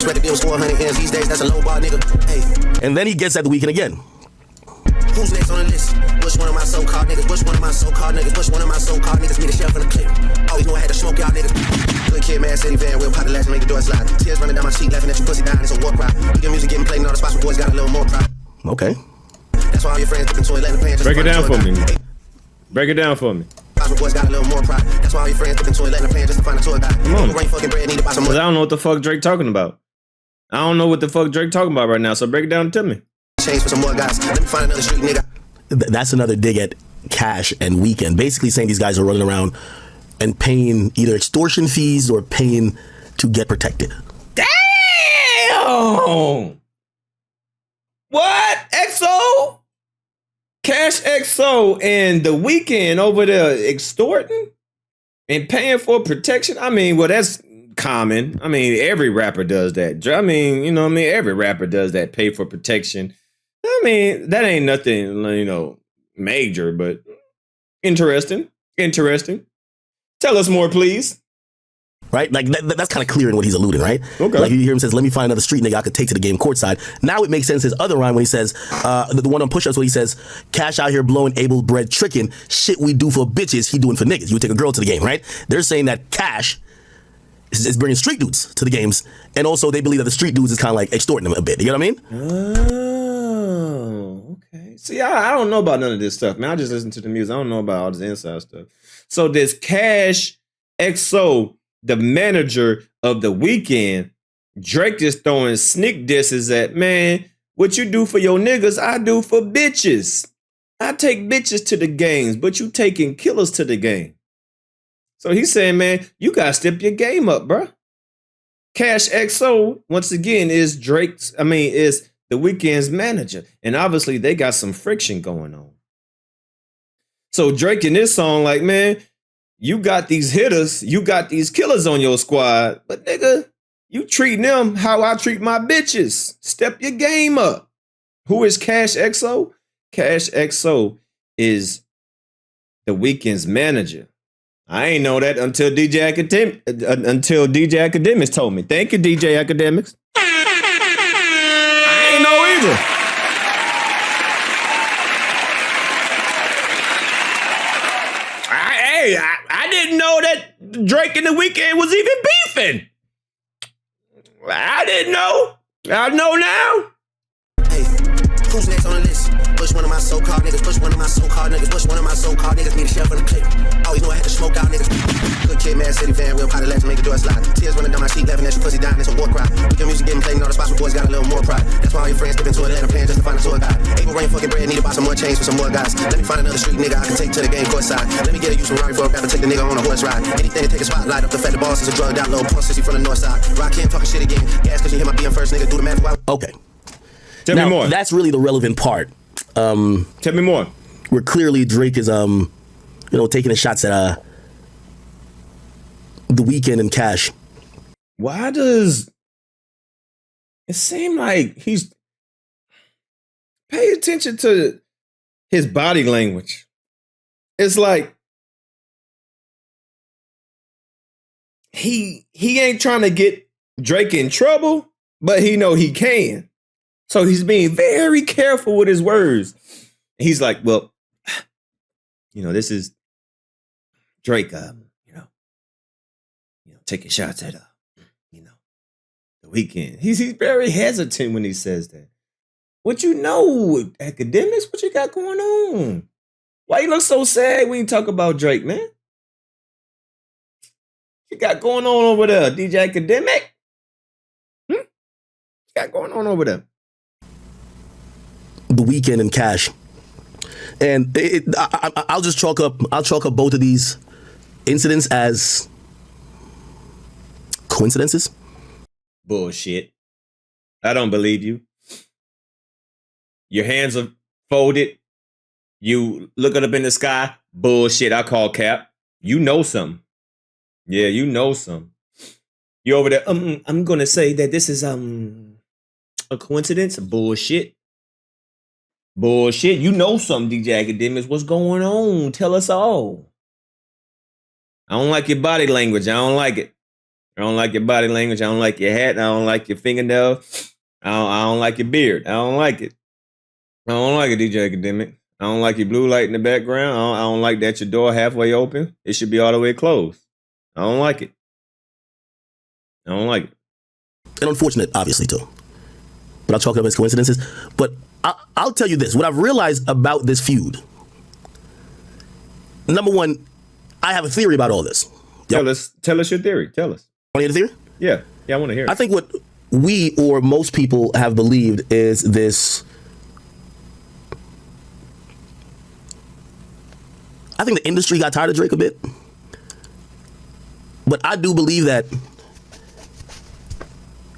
record deal was 400 M's these days. That's a low bar, nigga. Hey. And then he gets at the Weeknd again. Who's next on the list? Which one of my so-called niggas? Which one of my so-called niggas? Which one of my so-called niggas be the chef in the clip? Always knew I had to smoke y'all niggas. Good kid, man, city van, we'll pop the latch and make the door slide. Tears running down my cheek, laughing at your pussy dying. It's a war cry. Weeknd music getting played in all the spots where boys got a little more pride. Okay. That's why all your friends looking to Atlanta playing. Break it down for me. Break it down for me. Boys got a little more pride. That's why all your friends looking to Atlanta playing just to find a tour guide. Come on. Rain fucking bread, need to buy some more. I don't know what the fuck Drake talking about. I don't know what the fuck Drake talking about right now, so break it down to me. Change for some more guys. Let me find another street nigga. That's another dig at Cash and Weeknd, basically saying these guys are running around and paying either extortion fees or paying to get protected. Damn! What? XO? Cash XO and the Weeknd over there extorting and paying for protection? I mean, well, that's common. I mean, every rapper does that. I mean, you know what I mean? Every rapper does that, pay for protection. I mean, that ain't nothing, you know, major, but interesting. Interesting. Tell us more, please. Right? Like, that's kind of clear in what he's alluding, right? Okay. Like, you hear him says, let me find another street nigga I could take to the game courtside. Now it makes sense his other rhyme when he says, the one on Push Ups where he says, Cash out here blowing, able bread tricking, shit we do for bitches, he doing for niggas. You would take a girl to the game, right? They're saying that Cash is bringing street dudes to the games, and also they believe that the street dudes is kind of like extorting them a bit. You know what I mean? Oh, okay. See, I don't know about none of this stuff, man. I just listen to the music. I don't know about all this inside stuff. So this Cash XO, the manager of the Weeknd, Drake is throwing sneak disses at, man, what you do for your niggas, I do for bitches. I take bitches to the games, but you taking killers to the game. So he's saying, man, you gotta step your game up, bro. Cash XO, once again, is the Weeknd's manager. And obviously they got some friction going on. So Drake in this song, like, man, you got these hitters, you got these killers on your squad, but nigga, you treating them how I treat my bitches. Step your game up. Who is Cash XO? Cash XO is the Weeknd's manager. I ain't know that until DJ Akademiks told me. Thank you, DJ Akademiks. I ain't know either. I didn't know that Drake and the Weeknd was even beefing. I didn't know. I know now. Hey, who's next on the list? Which one of my so-called niggas? Which one of my so-called niggas? Which one of my so-called niggas need a chef in the clip? Always knew I had to smoke out niggas. Good kid, man, city van, we'll pop the latch and make the door slide. Tears running down my cheek, laughing at your pussy dying. It's a war cry. Weeknd music getting played in all the spots where boys got a little more pride. That's why all your friends looking to Atlanta playing just to find a tour guide. Able rain fucking bread, need to buy some more chains for some more guys. Let me find another street nigga I can take to the game courtside. Let me get a use from Rari for a rapper, take the nigga on a horse ride. Anything to take a spotlight up the fat the boss is a drugged out little poor sissy from the north side. Rock him talking shit again. Gas cause you hear my being first nigga, do the math while. Okay. Tell me more. That's really the relevant part. Tell me more. Where clearly Drake is taking the shots at the Weeknd and Cash. Why does it seem like he's pay attention to his body language? It's like he ain't trying to get Drake in trouble, but he know he can. So he's being very careful with his words. He's like, well, this is Drake, taking shots at, the Weeknd. He's very hesitant when he says that. What you know, Akademiks? What you got going on? Why you look so sad when you talk about Drake, man? What you got going on over there, DJ Akademiks? What you got going on over there? The Weeknd and Cash. And I'll just chalk up both of these incidents as coincidences. Bullshit. I don't believe you. Your hands are folded. You looking up in the sky. Bullshit. I call cap. You know something. Yeah, you know something. You over there. I'm gonna say that this is a coincidence. Bullshit. Bullshit. You know something, DJ Akademiks. What's going on? Tell us all. I don't like your body language. I don't like it. I don't like your body language. I don't like your hat. I don't like your fingernails. I don't like your beard. I don't like it. I don't like it, DJ Academic. I don't like your blue light in the background. I don't like that your door halfway open. It should be all the way closed. I don't like it. I don't like it. And unfortunate, obviously, too. But I'll chalk it up as coincidences. But I'll tell you this. What I've realized about this feud. Number one, I have a theory about all this. Tell us your theory. Tell us. Want to hear the theory? Yeah, I want to hear it. I think what we or most people have believed is this. I think the industry got tired of Drake a bit. But I do believe that,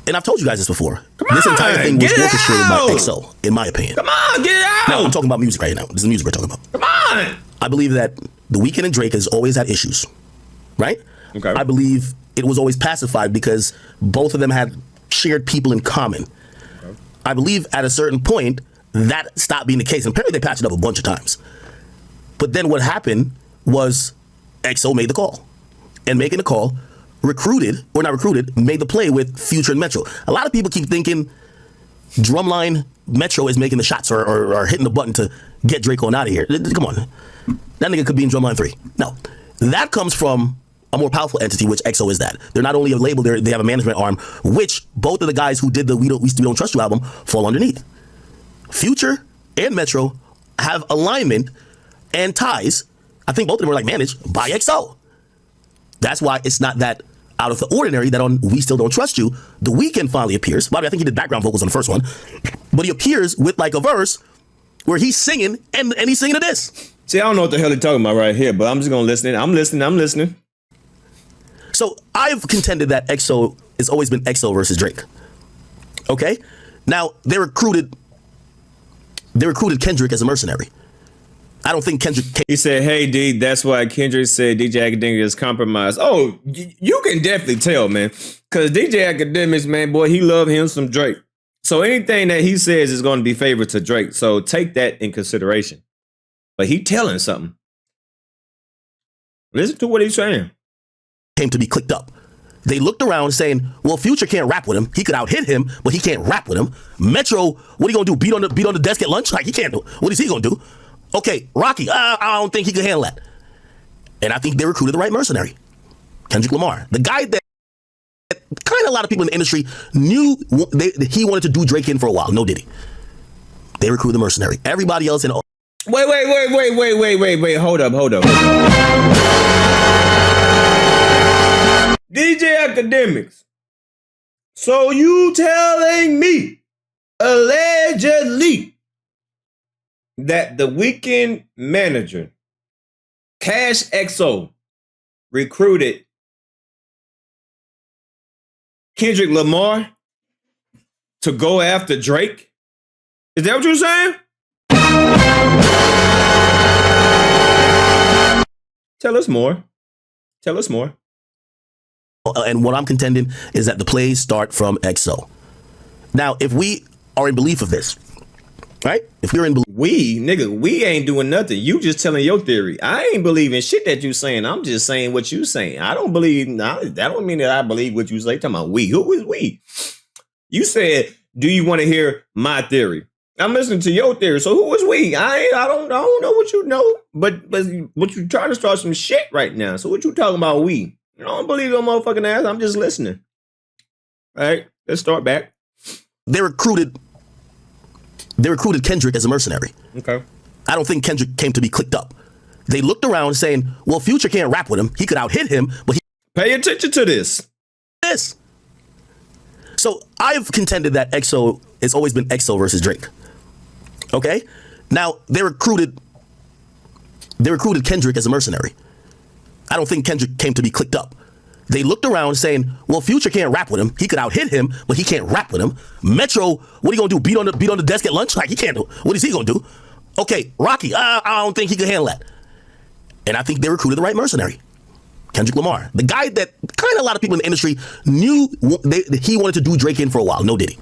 and I've told you guys this before, this entire thing was orchestrated by EXO, in my opinion. Come on, get it out! Now, I'm talking about music right now. This is music we're talking about. Come on! I believe that The Weeknd and Drake has always had issues, right? Okay. I believe it was always pacified because both of them had shared people in common. Okay. I believe at a certain point that stopped being the case. And apparently they patched it up a bunch of times. But then what happened was EXO made the call. And making the call, made the play with Future and Metro. A lot of people keep thinking Drumline Metro is making the shots or hitting the button to get Drake on out of here. Come on. That nigga could be in Drumline 3. No. That comes from a more powerful entity, which EXO is that. They're not only a label, they have a management arm, which both of the guys who did the We Don't Trust You album fall underneath. Future and Metro have alignment and ties. I think both of them were like managed by EXO. That's why it's not that out of the ordinary that on We Still Don't Trust You, The Weeknd finally appears. Bobby, I think he did background vocals on the first one. But he appears with like a verse where he's singing and he's singing to this. See, I don't know what the hell he's talking about right here, but I'm just going to listen. I'm listening. So I've contended that EXO has always been EXO versus Drake. Okay? Now, they recruited Kendrick as a mercenary. I don't think Kendrick came. He said, hey, D, that's why Kendrick said DJ Akademiks is compromised. Oh, you can definitely tell, man. Because DJ Akademiks, man, boy, he love him some Drake. So anything that he says is going to be favored to Drake. So take that in consideration. But he telling something. Listen to what he's saying. Came to be clicked up. They looked around saying, well, Future can't rap with him. He could out-hit him, but he can't rap with him. Metro, what are you going to do? Beat on the desk at lunch? Like, he can't do. What is he going to do? Okay, Rocky, I don't think he could handle that. And I think they recruited the right mercenary, Kendrick Lamar. The guy that kind of a lot of people in the industry knew he wanted to do Drake in for a while. No diddy. They recruited the mercenary. Everybody else in... Wait. Hold up. DJ Akademiks. So you telling me, allegedly, that the Weeknd manager, Cash XO, recruited Kendrick Lamar to go after Drake? Is that what you're saying? Tell us more. And what I'm contending is that the plays start from EXO. Now, if we are in belief of this, right? If we're in belief, we ain't doing nothing. You just telling your theory. I ain't believing shit that you saying. I'm just saying what you saying. I don't believe. That don't mean that I believe what you say. Talking about we. Who is we? You said, do you want to hear my theory? I'm listening to your theory. So who is we? I don't know what you know. But what you trying to start some shit right now. So what you talking about we? I don't believe your motherfucking ass. I'm just listening. All right, let's start back. They recruited Kendrick as a mercenary. Okay. I don't think Kendrick came to be clicked up. They looked around saying, well, Future can't rap with him. He could out-hit him, but he... Pay attention to this. So I've contended that EXO has always been EXO versus Drake. Okay? Now, they recruited Kendrick as a mercenary. I don't think Kendrick came to be clicked up. They looked around saying, well, Future can't rap with him. He could out-hit him, but he can't rap with him. Metro, what are you going to do? Beat on the desk at lunch? Like, he can't do. What is he going to do? Okay, Rocky, I don't think he could handle that. And I think they recruited the right mercenary, Kendrick Lamar. The guy that kind of a lot of people in the industry knew he wanted to do Drake in for a while. No diddy.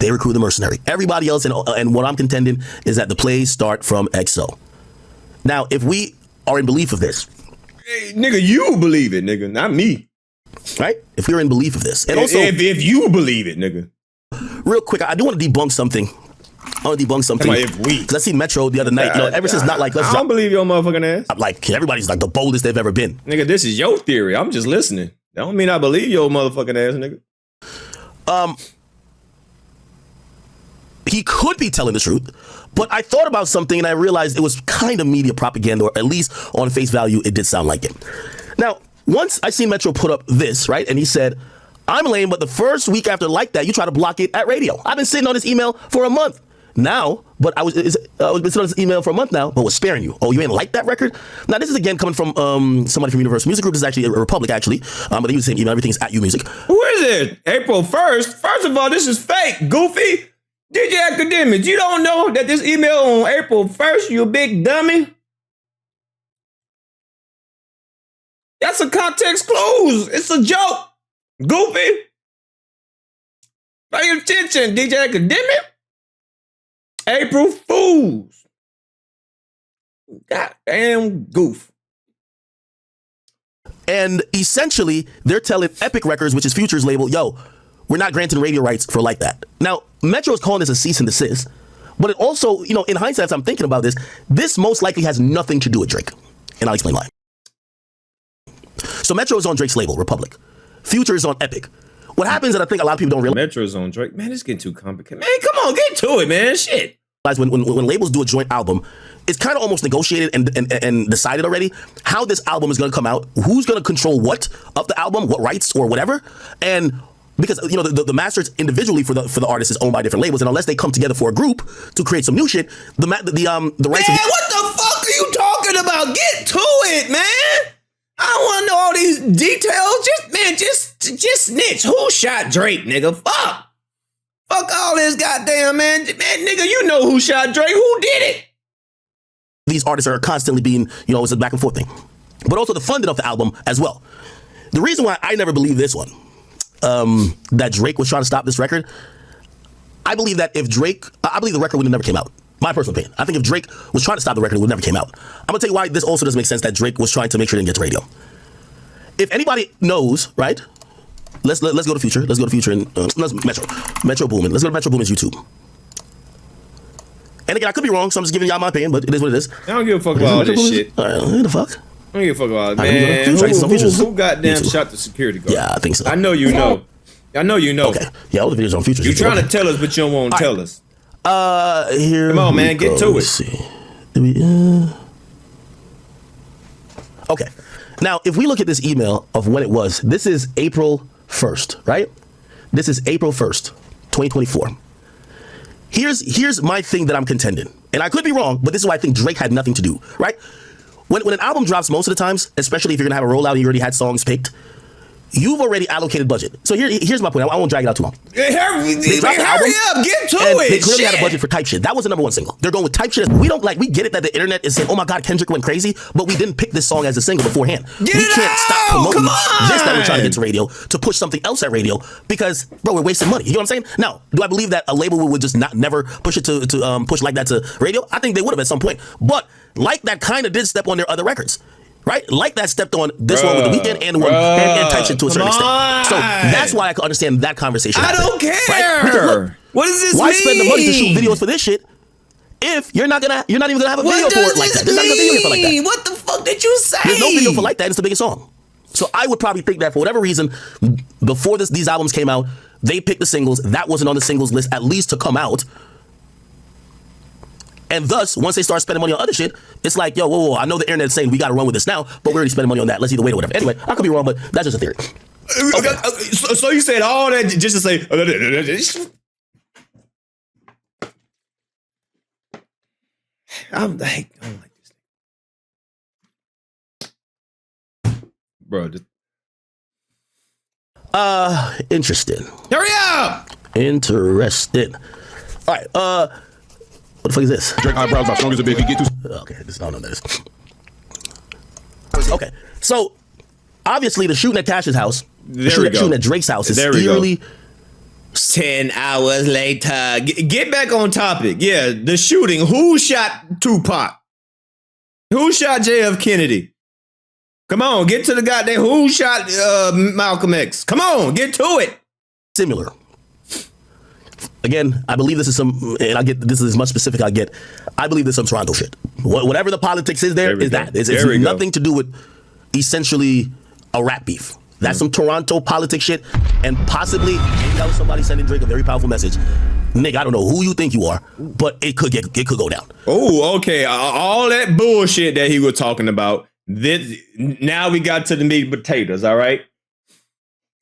They recruited the mercenary. Everybody else, and what I'm contending is that the plays start from EXO. Now, if we are in belief of this, hey, nigga, you believe it, nigga, not me. right? If we're in belief of this. And also, if you believe it, nigga. Real quick, I do want to debunk something. I want to debunk something. If we. Because I seen Metro the other night, ever since Not Like Let's I don't believe your motherfucking ass. I'm like, everybody's like the boldest they've ever been. Nigga, this is your theory. I'm just listening. That don't mean I believe your motherfucking ass, nigga. He could be telling the truth, but I thought about something and I realized it was kind of media propaganda, or at least on face value, it did sound like it. Now, once I seen Metro put up this, right, and he said, I'm lame, but the first week after Like That, you try to block it at radio. I've been sitting on this email for a month now, but I was been sitting on this email for a month now, but was sparing you. Oh, you ain't like that record? Now, this is again coming from somebody from Universal Music Group. This is actually a Republic, actually, but they use the same email. Everything's at UMusic. Who is it? April 1st? First of all, this is fake, goofy. DJ Akademiks, you don't know that this email on April 1st, you big dummy? That's a context clues. It's a joke. Goofy. Pay attention, DJ Akademiks. April Fools. Goddamn goof. And essentially, they're telling Epic Records, which is Future's label, yo, we're not granting radio rights for Like That. Now, Metro is calling this a cease and desist, but it also, in hindsight, as I'm thinking about this most likely has nothing to do with Drake. And I'll explain why. So Metro is on Drake's label, Republic. Future is on Epic. What happens, and I think a lot of people don't realize. Metro's on Drake. Man, it's getting too complicated. Man, come on, get to it, man. Shit. When labels do a joint album, it's kind of almost negotiated and decided already how this album is going to come out, who's going to control what of the album, what rights or whatever, and because the masters individually for the artist is owned by different labels, and unless they come together for a group to create some new shit, the rights. Man, what the fuck are you talking about? Get to it, man. I don't want to know all these details. Just snitch. Who shot Drake, nigga? Fuck all this goddamn man, nigga. You know who shot Drake? Who did it? These artists are constantly being, it's a back and forth thing, but also the funding of the album as well. The reason why I never believed this one. That Drake was trying to stop this record. I believe that if Drake, I believe the record would have never came out. My personal opinion. I think if Drake was trying to stop the record, it would never came out. I'm gonna tell you why this also doesn't make sense that Drake was trying to make sure it didn't get to radio. If anybody knows, right? Let's go to Future. Let's go to Future and Metro Boomin. Let's go to Metro Boomin's YouTube. And again, I could be wrong, so I'm just giving y'all my opinion, but it is what it is. I don't give a fuck about all this shit. All right, what the fuck? I don't give a fuck about it, man. Who goddamn shot the security guard? Yeah, I think so. I know you know. Okay. Yeah, all the videos on Future. You're trying to tell us, but you don't want to tell us. Here. Come on, man. Get to it. Let's see. Okay. Now, if we look at this email of when it was, this is April 1st, right? This is April 1st, 2024. Here's my thing that I'm contending. And I could be wrong, but this is why I think Drake had nothing to do, right? When an album drops most of the times, especially if you're going to have a rollout and you already had songs picked, you've already allocated budget. So here's my point. I won't drag it out too long. Hurry up, get to it. They clearly had a budget for Type Shit. That was the number one single. They're going with Type Shit. We get it that the internet is saying, oh my God, Kendrick went crazy, but we didn't pick this song as a single beforehand. We can't stop promoting this that we're trying to get to radio to push something else at radio because, bro, we're wasting money. You know what I'm saying? Now, do I believe that a label would just never push it to push Like That to radio? I think they would have at some point. But Like That kind of did step on their other records. Right? Like That stepped on this one with the Weeknd and the one and Type Shit to a certain extent. So that's why I can understand that conversation. I don't care. Right? Because look, what does this mean? Why spend the money to shoot videos for this shit if you're not even gonna have a video for it like that? There's not even a video for Like That. What the fuck did you say? There's no video for Like That, and it's the biggest song. So I would probably think that for whatever reason, before these albums came out, they picked the singles. That wasn't on the singles list, at least to come out. And thus, once they start spending money on other shit, it's like, yo, whoa, I know the internet's saying we got to run with this now, but we're already spending money on that. Let's either wait or whatever. Anyway, I could be wrong, but that's just a theory. Okay. So you said all that just to say... I don't like this. Bro. Interesting. Hurry up! Interesting. All right, what the fuck is this? Drake eyebrows are strong as a baby. Get too. Okay, I don't know this. Okay, so obviously the shooting at Cash's house, shooting at Drake's house is eerily. 10 hours later. Get back on topic. Yeah, the shooting. Who shot Tupac? Who shot JF Kennedy? Come on, get to the goddamn who shot Malcolm X. Come on, get to it. Similar. Again, I believe this is some, and this is as much specific I get. I believe there's some Toronto shit. Whatever the politics is there is that. It's nothing to do with essentially a rap beef. That's some Toronto politics shit, and possibly maybe that was somebody sending Drake a very powerful message. Nigga, I don't know who you think you are, but it could go down. Oh, okay. All that bullshit that he was talking about. Now we got to the meat and potatoes. All right.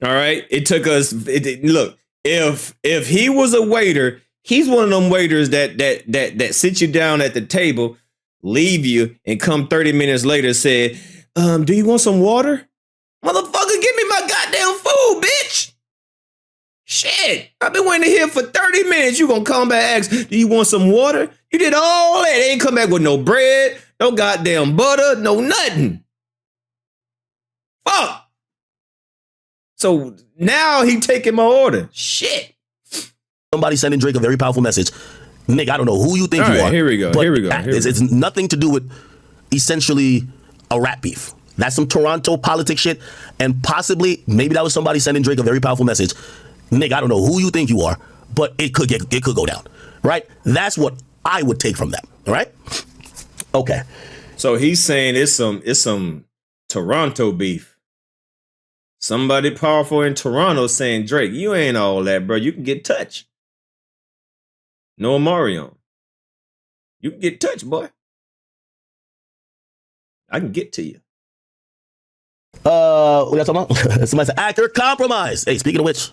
It took us. Look, if he was a waiter, he's one of them waiters that sit you down at the table, leave you, and come 30 minutes later say, do you want some water? Motherfucker, give me my goddamn food, bitch. Shit, I've been waiting here for 30 minutes. You gonna come back and ask, do you want some water? You did all that. They ain't come back with no bread, no goddamn butter, no nothing. Fuck. So now he taking my order. Shit. Somebody sending Drake a very powerful message. Nigga, I don't know who you think you are. Here we go. It's nothing to do with essentially a rap beef. That's some Toronto politics shit, and possibly maybe that was somebody sending Drake a very powerful message. Nigga, I don't know who you think you are, but it could go down, right? That's what I would take from that, all right? Okay. So he's saying it's some Toronto beef. Somebody powerful in Toronto saying, Drake, you ain't all that, bro. You can get touched. No Omarion. You can get touched, boy. I can get to you. What y'all talking about? Somebody said, actor compromise. Hey, speaking of which,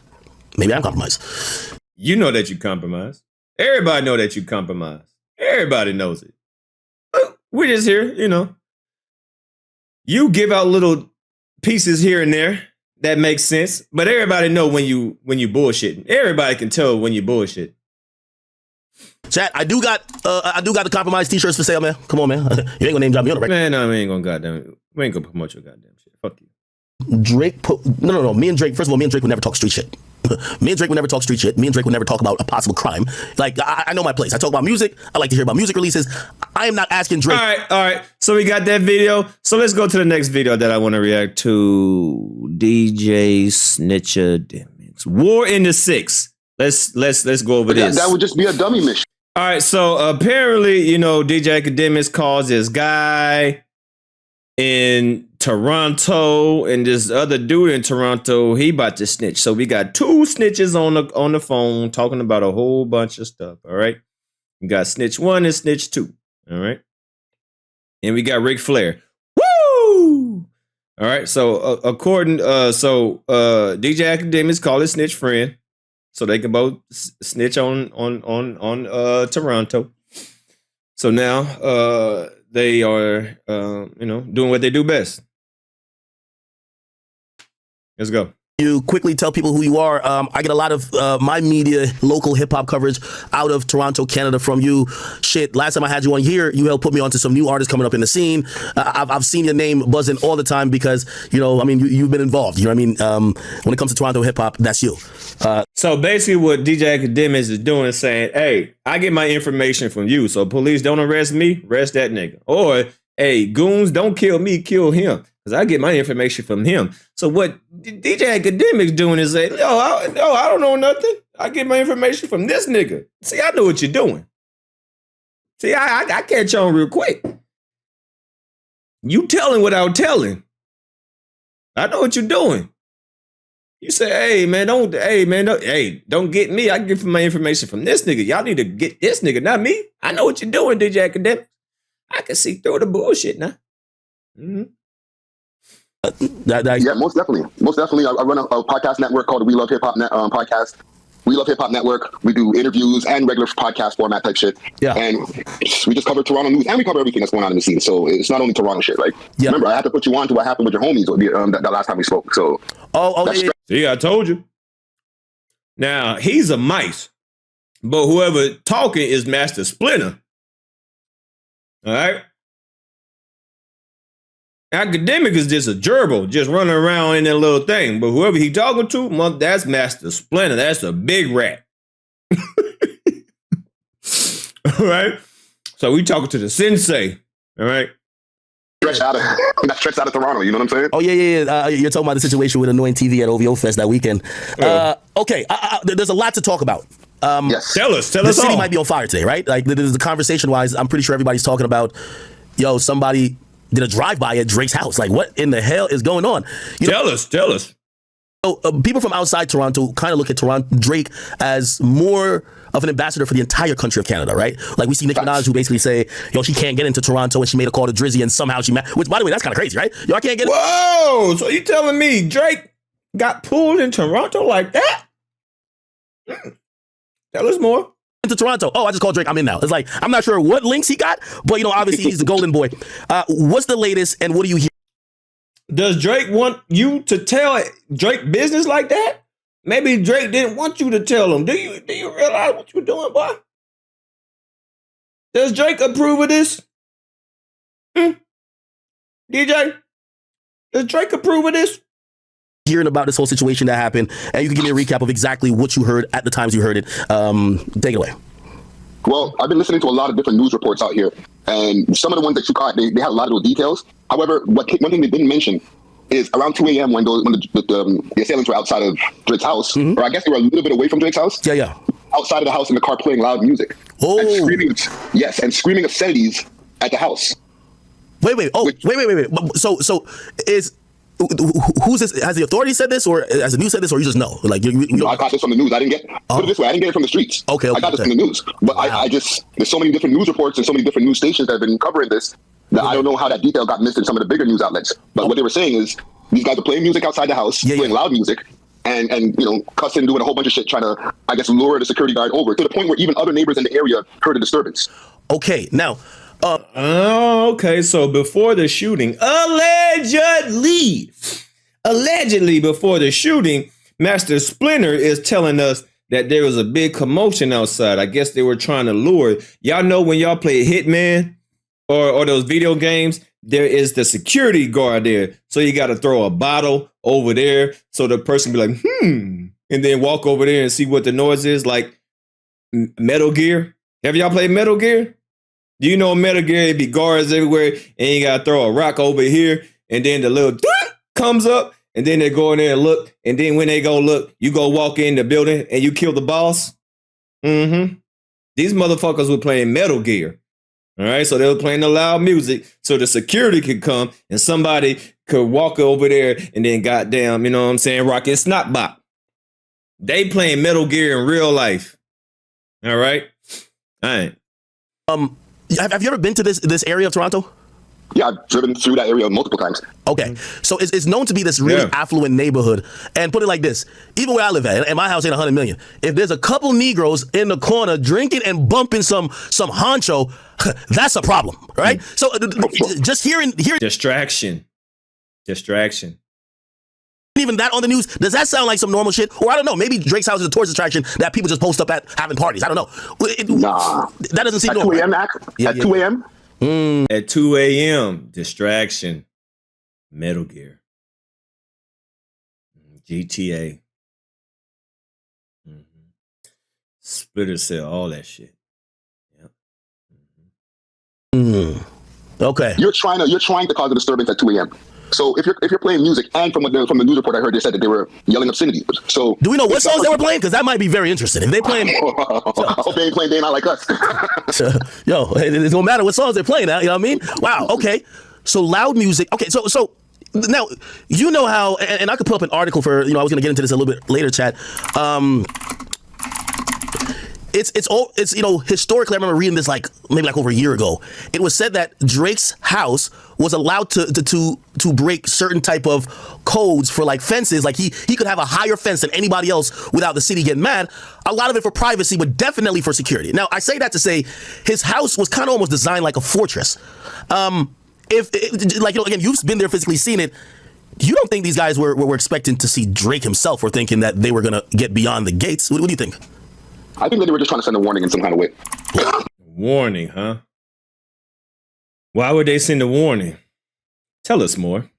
maybe I'm compromised. You know that you compromise. Everybody know that you compromise. Everybody knows it. We're just here, you know. You give out little pieces here and there that make sense, but everybody know when you bullshitting. Everybody can tell when you bullshit. Chat, I do got the compromise t-shirts for sale, man. Come on, man. You ain't gonna name drop me on the record. Man, no, we ain't gonna promote your goddamn shit. Fuck you. Drake no. Me and Drake, first of all, me and Drake would never talk street shit. Me and Drake would never talk street shit. Me and Drake would never talk about a possible crime. Like, I know my place. I talk about music. I like to hear about music releases. I am not asking Drake. All right. So we got that video. So let's go to the next video that I want to react to. DJ Snitched. War in the Six. Let's go over this. That would just be a dummy mission. All right. So apparently, DJ Akademiks calls this guy in Toronto and this other dude in Toronto, he about to snitch. So we got two snitches on the phone talking about a whole bunch of stuff. All right. We got Snitch 1 and Snitch 2. All right. And we got Ric Flair. Woo! All right. So DJ Akademiks called his snitch friend so they can both snitch on Toronto. So now they are doing what they do best. Let's go. You quickly tell people who you are. I get a lot of my media, local hip hop coverage out of Toronto, Canada from you. Shit, last time I had you on here, you helped put me onto some new artists coming up in the scene. I've seen your name buzzing all the time because, you've been involved. You know what I mean? When it comes to Toronto hip hop, that's you. So basically what DJ Akademiks is doing is saying, hey, I get my information from you. So police don't arrest me, arrest that nigga. Or, hey, goons, don't kill me, kill him. Because I get my information from him. So what DJ Akademiks doing is saying, I don't know nothing. I get my information from this nigga. See, I know what you're doing. See, I catch on real quick. You telling without telling. I know what you're doing. You say, don't get me. I get my information from this nigga. Y'all need to get this nigga, not me. I know what you're doing, DJ Akademiks. I can see through the bullshit now. Mm-hmm. Yeah, most definitely. I run a podcast network called the We Love Hip Hop podcast. We Love Hip Hop Network. We do interviews and regular podcast format type shit. Yeah. And we just cover Toronto news and we cover everything that's going on in the scene. So it's not only Toronto shit. Like, remember, I had to put you on to what happened with your homies the last time we spoke. So, See, I told you. Now, he's a mice, but whoever talking is Master Splinter. All right? Akademiks is just a gerbil, just running around in that little thing. But whoever he talking to, that's Master Splinter. That's a big rat. All right? So we talking to the sensei. All right? stretched out of Toronto. You know what I'm saying? Oh yeah. You're talking about the situation with Annoying TV at OVO Fest that weekend. Okay, there's a lot to talk about. Yes. Tell us. The city might be on fire today, right? Like the conversation wise, I'm pretty sure everybody's talking about, yo, somebody did a drive-by at Drake's house. Like, what in the hell is going on? Tell us. So people from outside Toronto kind of look at Drake as more of an ambassador for the entire country of Canada, right? Like we see Nicki Minaj who basically say, yo, she can't get into Toronto and she made a call to Drizzy and somehow which by the way, that's kind of crazy, right? Yo, I can't get Whoa, so you telling me Drake got pulled in Toronto like that? Tell us more. into Toronto. Oh, I just called Drake. I'm in now. It's like, I'm not sure what links he got, but obviously he's the golden boy. What's the latest and what do you hear? Does Drake want you to tell Drake business like that? Maybe Drake didn't want you to tell him. Do you realize what you're doing, boy? Does Drake approve of this? DJ? Does Drake approve of this? Hearing about this whole situation that happened, and you can give me a recap of exactly what you heard at the times you heard it. Take it away. Well, I've been listening to a lot of different news reports out here, and some of the ones that you caught, they had a lot of those details. However, one thing they didn't mention is around 2 a.m. when the assailants were outside of Drake's house, or I guess they were a little bit away from Drake's house. Yeah. Outside of the house in the car playing loud music. Oh. And screaming obscenities at the house. Wait. Oh, wait. So is who's this? Has the authority said this, or has the news said this, or you just know? Like you I got this from the news. I didn't get put it this way. I didn't get it from the streets. Okay. I got this from the news, but wow. I just there's so many different news reports and so many different news stations that have been covering this that I don't know how that detail got missed in some of the bigger news outlets. But what they were saying is these guys are playing music outside the house, playing loud music, and cussing, doing a whole bunch of shit, trying to, I guess, lure the security guard over to the point where even other neighbors in the area heard a disturbance. Okay, now. Okay, so before the shooting, allegedly before the shooting, Master Splinter is telling us that there was a big commotion outside. I guess they were trying to lure. Y'all know when y'all play Hitman or those video games, there is the security guard there. So you got to throw a bottle over there so the person be like, and then walk over there and see what the noise is, like Metal Gear. Have y'all played Metal Gear? Do you know Metal Gear, it be guards everywhere, and you got to throw a rock over here, and then the little comes up, and then they go in there and look, and then when they go look, you go walk in the building, and you kill the boss? These motherfuckers were playing Metal Gear. All right, so they were playing the loud music so the security could come and somebody could walk over there and then goddamn, rock his snot bop. They playing Metal Gear in real life. All right? All right. Have you ever been to this area of Toronto? Yeah, I've driven through that area multiple times. Okay, so it's known to be this really affluent neighborhood. And put it like this, even where I live at, and my house ain't 100 million, if there's a couple Negroes in the corner drinking and bumping some honcho, that's a problem, right? So just hearing Distraction. Even that on the news, does that sound like some normal shit? Or I don't know, maybe Drake's house is a tourist attraction that people just post up at having parties. I don't know. Nah. That doesn't seem at normal. 2 a.m., Max? At 2 a.m.? At 2 a.m., distraction, Metal Gear, GTA, Splinter Cell, all that shit. Yep. Okay. You're trying to cause a disturbance at 2 a.m. So if you're playing music, and from the news report I heard, they said that they were yelling obscenities. So do we know what songs they were playing? Because that might be very interesting. If they playing, I hope they ain't playing "They Not Like Us." Yo, it don't matter what songs they're playing now. You know what I mean? Wow. Okay. So loud music. Okay. So now you know how, and I could pull up an article for I was going to get into this a little bit later, chat. It's historically, I remember reading this maybe over a year ago. It was said that Drake's house was allowed to break certain type of codes for fences. Like he could have a higher fence than anybody else without the city getting mad. A lot of it for privacy, but definitely for security. Now I say that to say his house was kind of almost designed like a fortress. Again, you've been there, physically seen it. You don't think these guys were expecting to see Drake himself, or thinking that they were gonna get beyond the gates? What do you think? I think that they were just trying to send a warning in some kind of way. Warning, huh? Why would they send a warning? Tell us more.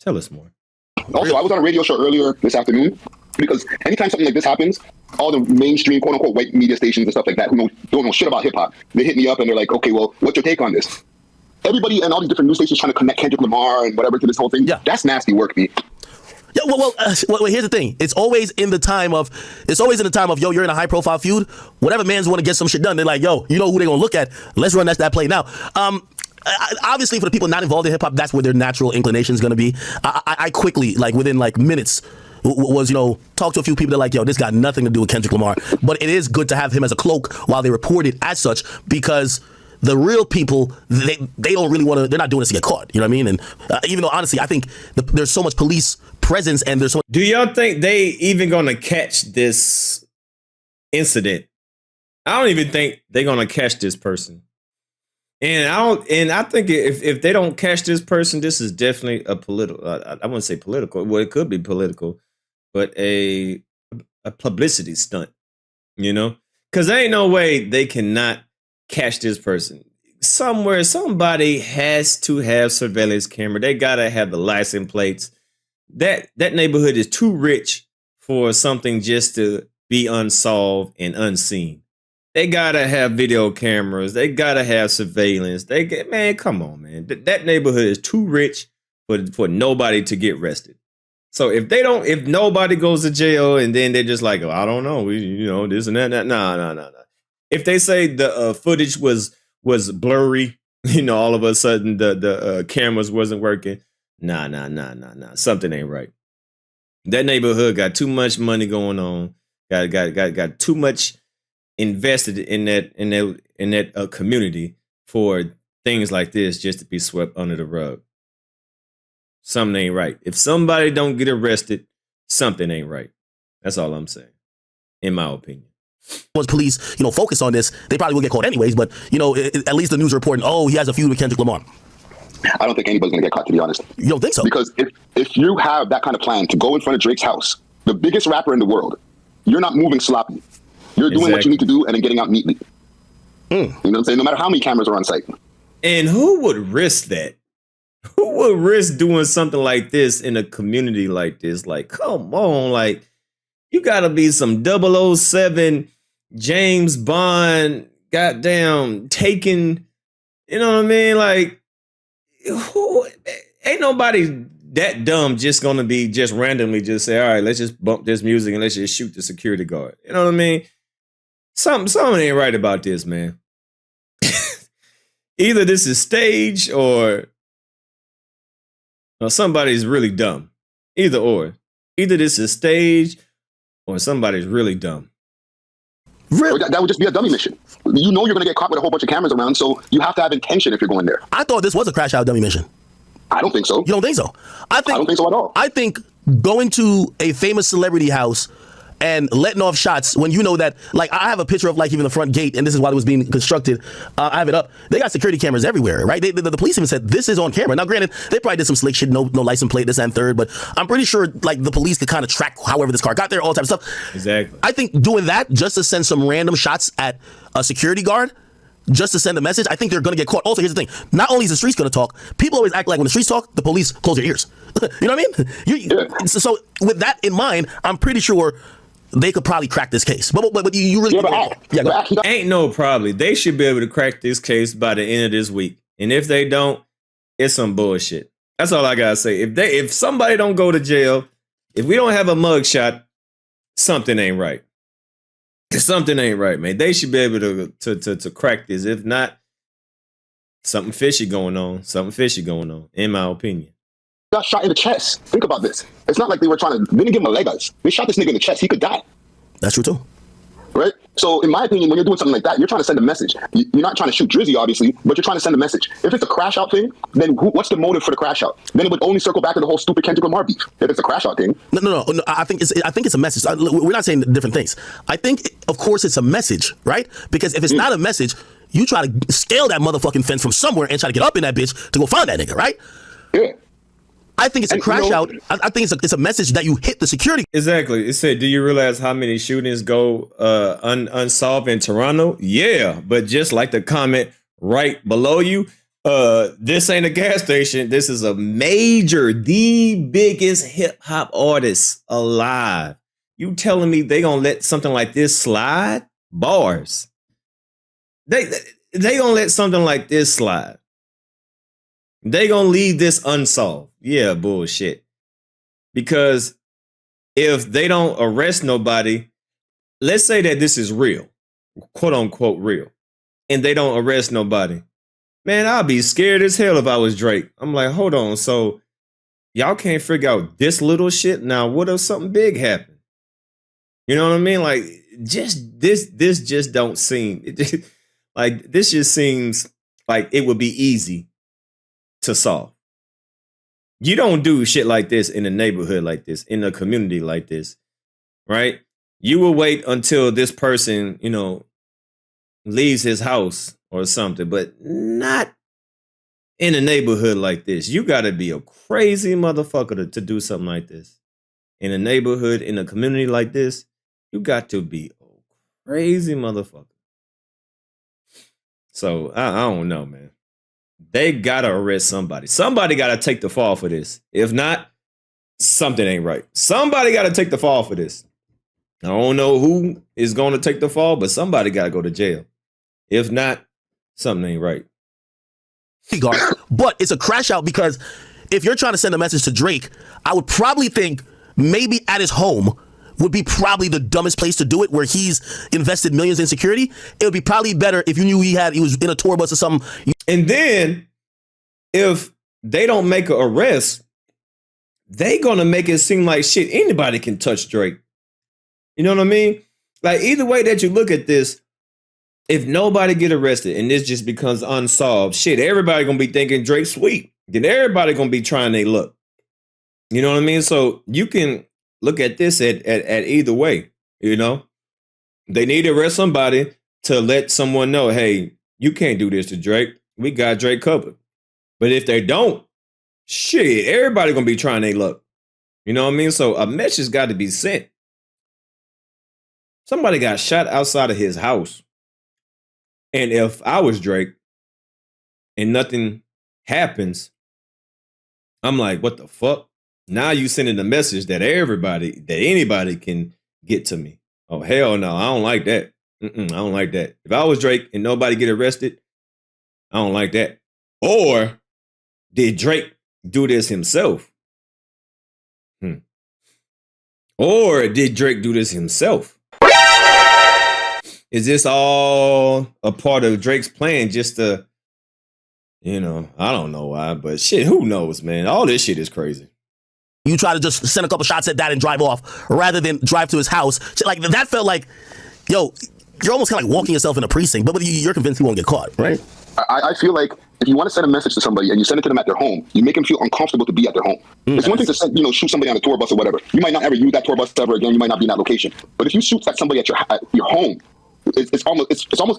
Also, I was on a radio show earlier this afternoon, because anytime something like this happens, all the mainstream, quote unquote, white media stations and stuff like that who don't know shit about hip hop, they hit me up and they're like, okay, well, what's your take on this? everybody and all these different news stations trying to connect Kendrick Lamar and whatever to this whole thing. Yeah. That's nasty work, B. Yeah, well, here's the thing. It's always in the time of, yo, you're in a high profile feud. Whatever man's want to get some shit done, they're like, yo, you know who they're gonna look at? Let's run that play now. Obviously, for the people not involved in hip hop, that's where their natural inclination is gonna be. I quickly, like within like minutes, was talk to a few people that are like, yo, this got nothing to do with Kendrick Lamar. But it is good to have him as a cloak while they report it as such, because the real people, they don't really want to, they're not doing this to get caught. You know what I mean? And even though, honestly, I think there's so much police presence and there's so much. Do y'all think they even going to catch this incident? I don't even think they're going to catch this person. And I think if they don't catch this person, this is definitely a political, I wouldn't say political. Well, it could be political, but a publicity stunt, because there ain't no way they cannot catch this person. Somewhere, somebody has to have surveillance camera. They gotta have the license plates. That neighborhood is too rich for something just to be unsolved and unseen. They gotta have video cameras. They gotta have surveillance. Man, come on, man. That neighborhood is too rich for nobody to get arrested. So if nobody goes to jail and then they're just like, oh, I don't know, this and that, nah. If they say the footage was blurry, all of a sudden the cameras wasn't working, nah. Something ain't right. That neighborhood got too much money going on. Got too much invested in that community for things like this just to be swept under the rug. Something ain't right. If somebody don't get arrested, something ain't right. That's all I'm saying, in my opinion. Was police, focus on this, they probably will get caught anyways. But at least the news reporting, oh, he has a feud with Kendrick Lamar. I don't think anybody's gonna get caught, to be honest. You don't think so? Because if you have that kind of plan to go in front of Drake's house, the biggest rapper in the world, you're not moving sloppy. You're doing what you need to do and then getting out neatly. You know what I'm saying? No matter how many cameras are on site. And who would risk that? Who would risk doing something like this in a community like this? Like, come on, like, you gotta be some 007 James Bond, goddamn Taken. You know what I mean? Like, ain't nobody that dumb just gonna be just randomly just say, all right, let's just bump this music and let's just shoot the security guard. You know what I mean? Something ain't right about this, man. Either this is staged or somebody's really dumb. Either or. Either this is staged or somebody's really dumb. Really? That would just be a dummy mission. You're going to get caught with a whole bunch of cameras around, so you have to have intention if you're going there. I thought this was a crash out dummy mission. I don't think so. You don't think so? I don't think so at all. I think going to a famous celebrity house and letting off shots when you know that, like, I have a picture of, like, even the front gate, and this is while it was being constructed. I have it up. They got security cameras everywhere, right? The police even said this is on camera. Now, granted, they probably did some slick shit, no license plate, this and third, but I'm pretty sure, like, the police could kind of track however this car got there, all types of stuff. Exactly. I think doing that just to send some random shots at a security guard, just to send a message, I think they're going to get caught. Also, here's the thing. Not only is the streets going to talk, people always act like when the streets talk, the police close their ears. You know what I mean? So with that in mind, I'm pretty sure they could probably crack this case. But you really... Ain't no probably. They should be able to crack this case by the end of this week. And if they don't, it's some bullshit. That's all I got to say. If somebody don't go to jail, if we don't have a mugshot, something ain't right. Something ain't right, man. They should be able to crack this. If not, something fishy going on. Something fishy going on, in my opinion. Got shot in the chest. Think about this. It's not like they didn't give him a leg ice. They shot this nigga in the chest. He could die. That's true too. Right? So in my opinion, when you're doing something like that, you're trying to send a message. You're not trying to shoot Drizzy, obviously, but you're trying to send a message. If it's a crash out thing, then what's the motive for the crash out? Then it would only circle back to the whole stupid Kendrick Lamar beef. If it's a crash out thing. No. I think it's a message. We're not saying different things. I think, of course, it's a message, right? Because if it's not a message, you try to scale that motherfucking fence from somewhere and try to get up in that bitch to go find that nigga, right? Yeah. I think it's a crash out. I think it's a message that you hit the security. Exactly. It said, do you realize how many shootings go unsolved in Toronto? Yeah, but just like the comment right below you, this ain't a gas station. This is the biggest hip hop artist alive. You telling me they gonna let something like this slide? Bars. They gonna let something like this slide. They gonna leave this unsolved. Yeah, bullshit. Because if they don't arrest nobody, let's say that this is real, quote unquote real, and they don't arrest nobody. Man, I'd be scared as hell if I was Drake. I'm like, hold on, so y'all can't figure out this little shit? Now, what if something big happened? You know what I mean? Like, just this just don't seem like this just seems like it would be easy to solve. You don't do shit like this in a neighborhood like this, in a community like this, right? You will wait until this person, you know, leaves his house or something, but not in a neighborhood like this. You got to be a crazy motherfucker to do something like this. In a neighborhood, in a community like this, you got to be a crazy motherfucker. So, I don't know, man. They got to arrest somebody. Somebody got to take the fall for this. If not, something ain't right. Somebody got to take the fall for this. I don't know who is going to take the fall, but somebody got to go to jail. If not, something ain't right. But it's a crash out because if you're trying to send a message to Drake, I would probably think maybe at his home would be probably the dumbest place to do it, where he's invested millions in security. It would be probably better if you knew he was in a tour bus or something. And then if they don't make an arrest, they gonna make it seem like shit, anybody can touch Drake. You know what I mean? Like, either way that you look at this, if nobody get arrested and this just becomes unsolved, shit, everybody gonna be thinking Drake's sweet. Then everybody gonna be trying their luck. You know what I mean? So you can look at this at either way, you know? They need to arrest somebody to let someone know, hey, you can't do this to Drake. We got Drake covered. But if they don't, shit, everybody gonna be trying their luck. You know what I mean? So a message got to be sent. Somebody got shot outside of his house. And if I was Drake and nothing happens, I'm like, what the fuck? Now you sending a message that anybody can get to me. Oh, hell no, I don't like that. I don't like that. If I was Drake and nobody get arrested, I don't like that. Or did Drake do this himself? Or did Drake do this himself? Is this all a part of Drake's plan just to, you know, I don't know why, but shit, who knows, man? All this shit is crazy. You try to just send a couple shots at that and drive off rather than drive to his house. Like, that felt like, yo, you're almost kind of like walking yourself in a precinct, but you're convinced he won't get caught, right? I feel like if you want to send a message to somebody and you send it to them at their home, you make them feel uncomfortable to be at their home. It's one thing to send, shoot somebody on a tour bus or whatever. You might not ever use that tour bus ever again. You might not be in that location. But if you shoot at somebody at your home, it's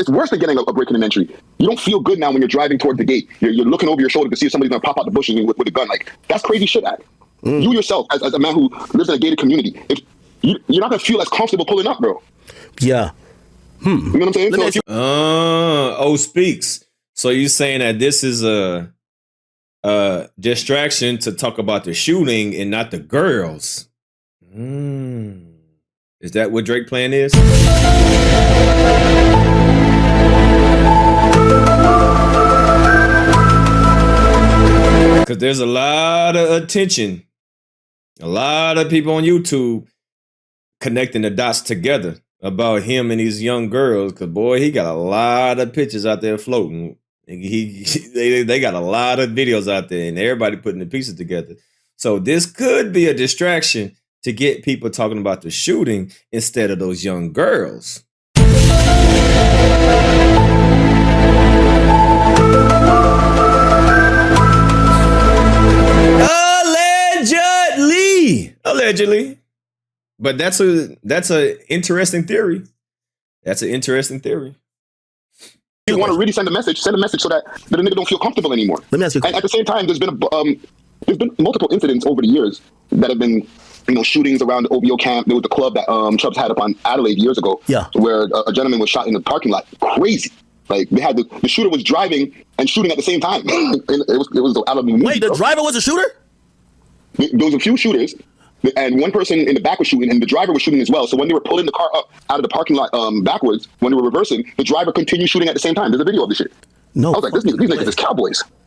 worse than getting a break in an entry. You don't feel good now when you're driving toward the gate. You're looking over your shoulder to see if somebody's gonna pop out the bushes with a gun. Like, that's crazy shit, Ad. You yourself, as a man who lives in a gated community, if you're not gonna feel as comfortable pulling up, bro. Yeah. You know what I'm saying? Speaks. So you saying that this is a distraction to talk about the shooting and not the girls? Is that what Drake plan is? Because there's a lot of attention, a lot of people on YouTube connecting the dots together about him and these young girls. Because, boy, he got a lot of pictures out there floating. They got a lot of videos out there, and everybody putting the pieces together. So this could be a distraction to get people talking about the shooting instead of those young girls. Allegedly. But that's a interesting theory. That's an interesting theory. You want to really send a message so that the nigga don't feel comfortable anymore. Let me ask you. And at the same time, there's been multiple incidents over the years that have been, shootings around the OVO camp. There was the club that Chubbs had up on Adelaide years ago, where a gentleman was shot in the parking lot. Crazy. Like, they had the shooter was driving and shooting at the same time. it was out of the movie. Wait, the driver was a shooter? There was a few shooters, and one person in the back was shooting, and the driver was shooting as well. So when they were pulling the car up out of the parking lot backwards, when they were reversing, the driver continued shooting at the same time. There's a video of this shit. No, I was like, these niggas is cowboys.